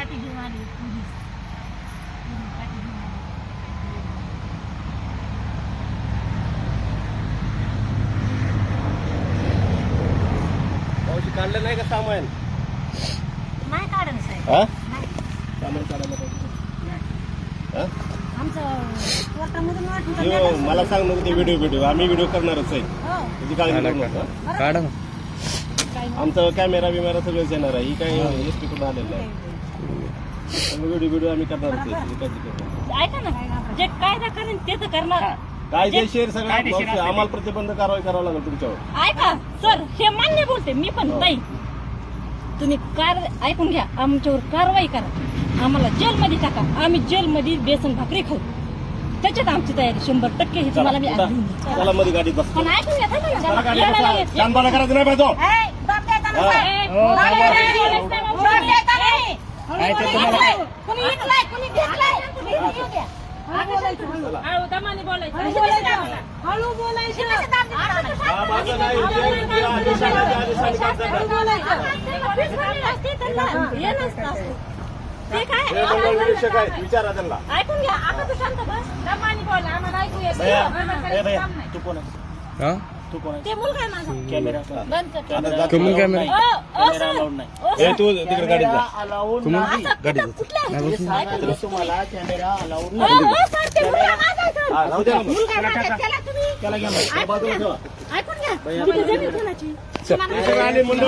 काठी घेऊन आली पोलीस काठी घेऊन आली. पावशी काढलं नाही का सामान? नाही काढलं साहेब. हा? नाही. सामान काढायला पाहिजे. हा? आमचं कोर्टामधून यो, मला सांग नको ते व्हिडिओ आम्ही व्हिडिओ करणारच आहे. हो. त्याची काळजी करू नका. काढा ना. आमचं कॅमेरा बिमेरा सगळंच येणार आहे. ही काय एसपी कडून आलेलं आहे. व्हिडिओ आम्ही करणारच आहे. त्याची काळजी करू नका. ऐका ना, जे कायदा करेन ते तर करणार. कायदेशीर सगळं आम्हाला प्रतिबंध कारवाई करावं लागेल तुमच्यावर. ऐका सर, हे मान्य बोलते मी पण ताई. तुम्ही ऐकून घ्या, आमच्यावर कारवाई करा, आम्हाला जेलमध्ये टाका, आम्ही जेलमध्ये बेसन भाकरी खाऊ. त्याच्यात आमची तयारी 100% ही तुम्हाला मी चला आधी म्हणते. चला मध्ये गाडीत बस. पण ऐकून घ्या ताई, चला गाडीत यायला बसा. लागेल. शांतपणा करायचं नाही पाहिजे. ए, बाप द्यायचा हा. नसता. हो, बाप थांबा. द्यायचा नसता. बाप द्यायचा नाही. आहे ते तुम्हाला कुणी विकलाय, कुणी घेतलाय, कुणी घेऊ द्या. हळू दमाने बोलायचं. हळू बोलायचं. हा, माझं नाही. जे आदेशाने हे नसतं असं. ते काय हे मंडळ निरीक्षक आहेत. विचारा त्यांना. ऐकून घ्या. आता तू शांत बस. दमाने बोला, आम्हाला ऐकू येत नाही. आम्हाला काही काम नाही. तू कोण आहे? हा? तू कोण आहे? ते मुलगा आहे माझा. कॅमेरा बंद कर. आता जा. कमून कॅमेरा ए, तू तिकडे गाडीत जा. गाडीत बस. तुम्हाला कॅमेरा अलाउड हा, राहू द्या ना मग. त्याला तुम्ही त्याला घ्या मग. बाजूला ठेवा. ऐकून घ्या. तिथे जमीन कोणाची? सगळं आणि मंडळ